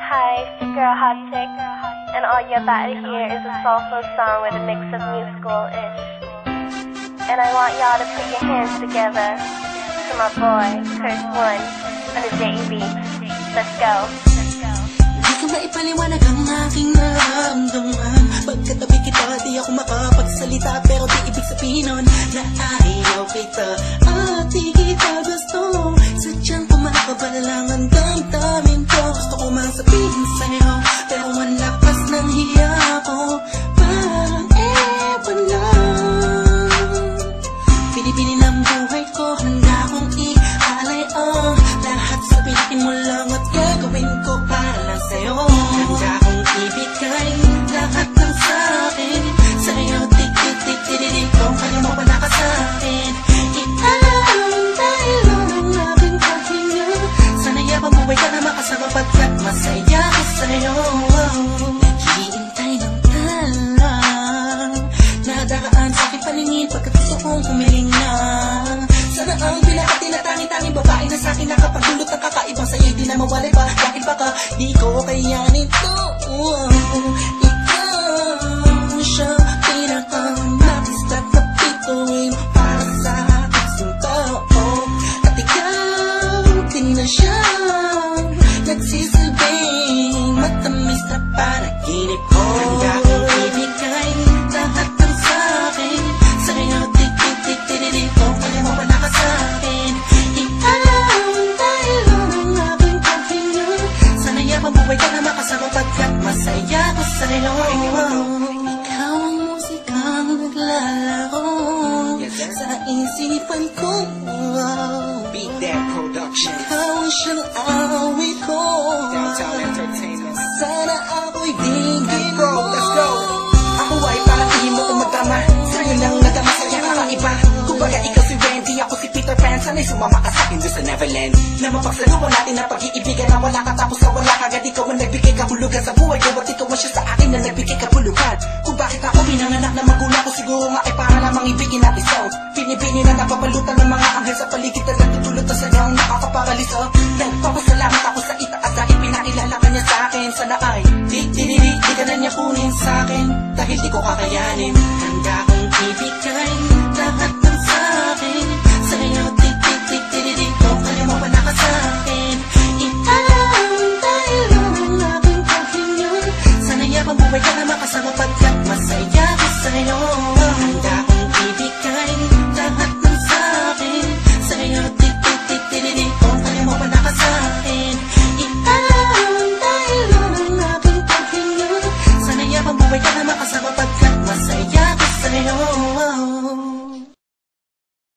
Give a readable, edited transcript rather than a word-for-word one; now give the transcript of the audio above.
Hi, it's your girl Hot Chick, and all you're about to hear is a soulful song with a mix of musical-ish. And I want y'all to put your hands together to my boy, Curse One, on the JB. Let's go. Di ko maipaliwanag ang aking nararamdaman. Pagkatabi kita, di ako makapagsalita, pero di ibig sabihin nun na ayaw kita at di kita gusto. Sadyang kumakabala lang ang damdamin ko. Gusto ko mang sabihin sa'yo, pero ang lakas ng hiya ko. Parang ewan lang. Pinipili ng buhay ko, handa kong ihalay ang lahat. Sabihin mo lang at gagawin ko para lang sa'yo. Handa kong ibigay lahat ng sa'kin sa'yo. Tik-tik-tik-tik-tik kung kaya mo pa naka sa'kin. Ilang dahil lang ang aking paghinga. Sana yabang buhay ka na makasama pagkat masaya ko sa'yo. Naghihintay ng talang nadaraan sa aking paningin pagkat gusto kong humiling na. Sana ang pinaka-tinatangi-tanging babae na sa'kin nakapagdulot ng kakaibang sa'yo di na mawalay pa. Dahil baka di ko kayanin to. Ikaw siya pinaka-nais na kapituin para sa aking tao. At ikaw din na siya nagsisilbing matamis na panaginip ko. Handa kong ibigay lahat ng sa'kin sa'yo. Tik-tik-tik-tik-tik kung kaya mo pa naka sa'kin. Ilang dahil lang ang aking paghinga. Sana yabang buhay ka na makasama pagkat masaya ko sa'yo. Ikaw ang musikang naglalaro sa isipan ko. Beat That Production. Ikaw ang siyang awit ko. Downtown Entertainment. Sana ako'y digin mo. Let's go. Ako ay parang ihimo kung magdrama. Sa'yo lang nadama sa'yo kakaiba. Kumbaga ikaw si Wendy, ako si Peter Pan. Sana'y sumama ka sa'kin doon sa Neverland. Na mapagsaluhan natin ang pag-iibigan na wala ka tapos na wala ka. Agad ikaw ang nagbigay kahulugan sa buhay ko. At ikaw ang siya sa akin na nagbigay kahulugan. Kung bakit ako pinanganak na magulang ko, siguro nga ay para lamang ibigin natin sa pinibini na napapalutan ng mga anghel sa paligid na natutulot na sadyang nakakaparaliso. Nagpapasalamat ako sa itaas dahil pinakilala ka niya sa akin. Sana ay di ka na niya kunin sa akin dahil di ko kakayanin. Handa kong ibigay lahat ng sa'kin sa'yo. Tik-tik-tik-tik kung kaya mo pa naka sa'kin. Ilang dahil lang ang aking paghinga. Sana yabang buhay ka na makasama pagkat masaya ko sa'yo. Handa kong ibigay lahat ng sa'kin sa'yo. Tik-tik-tik-tik kung kaya mo pa naka sa'kin. Ilang dahil lang ang aking paghinga. Sana yabang buhay ka na makasama pagkat masaya ko sa'yo.